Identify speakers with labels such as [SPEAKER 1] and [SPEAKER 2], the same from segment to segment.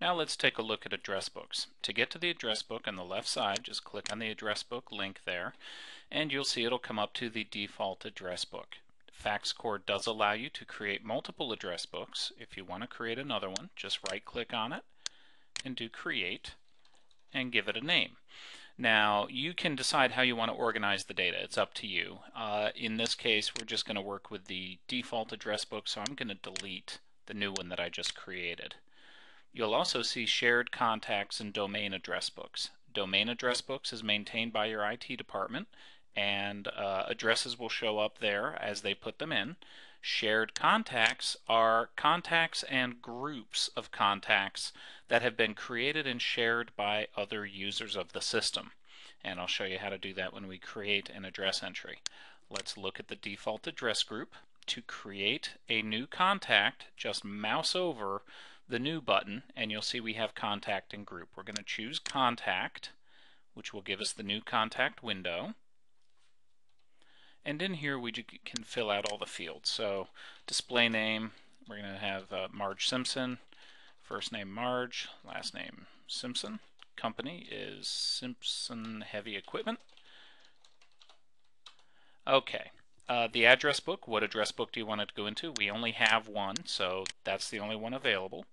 [SPEAKER 1] Now let's take a look at address books. To get to the address book on the left side, just click on the address book link there, and you'll see it'll come up to the default address book. FaxCore does allow you to create multiple address books. If you want to create another one, just right click on it and do create and give it a name. Now you can decide how you want to organize the data. It's up to you. In this case, we're just going to work with the default address book, so I'm going to delete the new one that I just created. You'll also see shared contacts and domain address books. Domain address books is maintained by your IT department, and addresses will show up there as they put them in. Shared contacts are contacts and groups of contacts that have been created and shared by other users of the system. And I'll show you how to do that when we create an address entry. Let's look at the default address group. To create a new contact, just mouse over the new button and you'll see we have contact and group. We're going to choose contact, which will give us the new contact window. And in here we can fill out all the fields. So display name, we're going to have Marge Simpson, first name Marge, last name Simpson. Company is Simpson Heavy Equipment. Okay. The address book, what address book do you want it to go into? We only have one, so that's the only one available.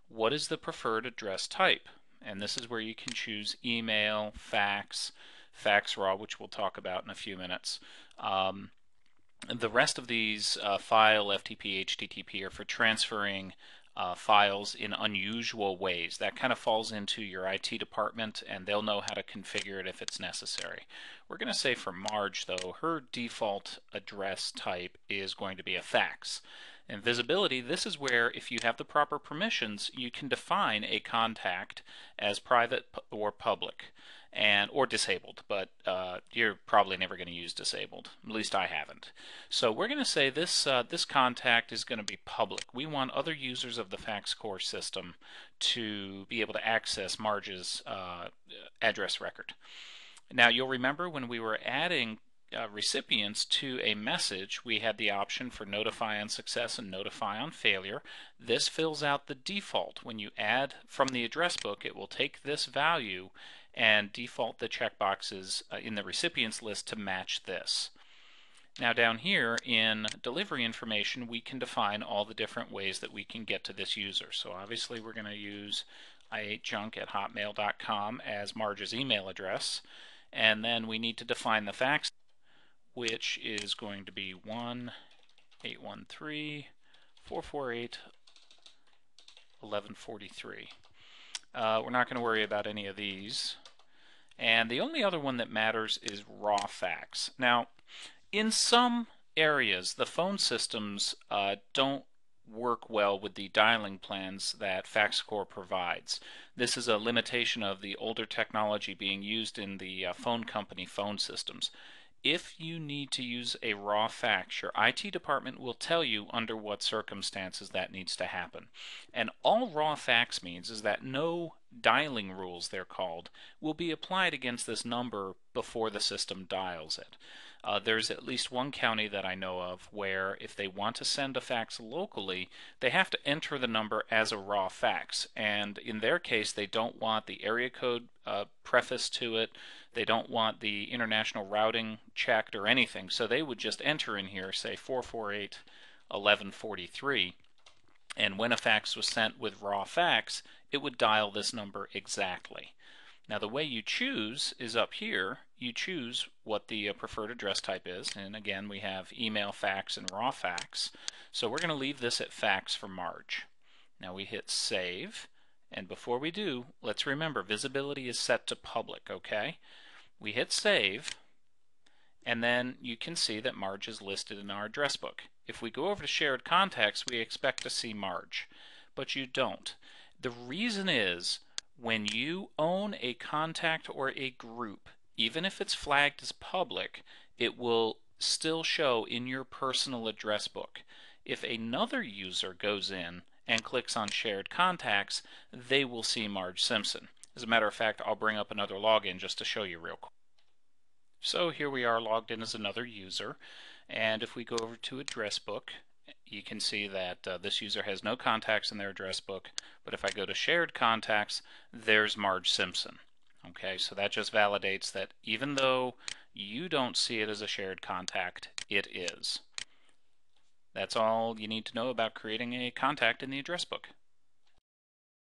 [SPEAKER 1] What is the preferred address type? And this is where you can choose email, fax, fax raw, which we'll talk about in a few minutes. The rest of these file, FTP, HTTP are for transferring files in unusual ways. That kind of falls into your IT department and they'll know how to configure it if it's necessary. We're going to say for Marge though, her default address type is going to be a fax. And visibility, this is where if you have the proper permissions, you can define a contact as private or public or disabled, but you're probably never going to use disabled. At least I haven't. So we're going to say this contact is going to be public. We want other users of the FaxCore system to be able to access Marge's address record. Now you'll remember when we were adding recipients to a message, we had the option for notify on success and notify on failure. This fills out the default. When you add from the address book, it will take this value and default the checkboxes in the recipients list to match this. Now down here in delivery information, we can define all the different ways that we can get to this user. So obviously we're going to use i8junk@hotmail.com as Marge's email address, and then we need to define the fax, which is going to be 1-813-448-1143. We're not going to worry about any of these. And the only other one that matters is raw fax. Now, in some areas, the phone systems don't work well with the dialing plans that FaxCore provides. This is a limitation of the older technology being used in the phone company phone systems. If you need to use a raw fax, your IT department will tell you under what circumstances that needs to happen. And all raw fax means is that no dialing rules, they're called, will be applied against this number before the system dials it. There's at least one county that I know of where if they want to send a fax locally, they have to enter the number as a raw fax. And in their case, they don't want the area code prefaced to it. They don't want the international routing checked or anything. So they would just enter in here, say 448-1143. And when a fax was sent with raw fax, it would dial this number exactly. Now the way you choose is up here. You choose what the preferred address type is, and again we have email, fax, and raw fax. So we're going to leave this at fax for Marge. Now we hit save, and before we do, let's remember visibility is set to public, okay? We hit save, and then you can see that Marge is listed in our address book. If we go over to shared contacts, we expect to see Marge, but you don't. The reason is when you own a contact or a group, even if it's flagged as public, it will still show in your personal address book. If another user goes in and clicks on shared contacts, they will see Marge Simpson. As a matter of fact, I'll bring up another login just to show you real quick. So here we are logged in as another user, and if we go over to address book You can see that this user has no contacts in their address book, but if I go to shared contacts, there's Marge Simpson. Okay, so that just validates that even though you don't see it as a shared contact, it is. That's all you need to know about creating a contact in the address book.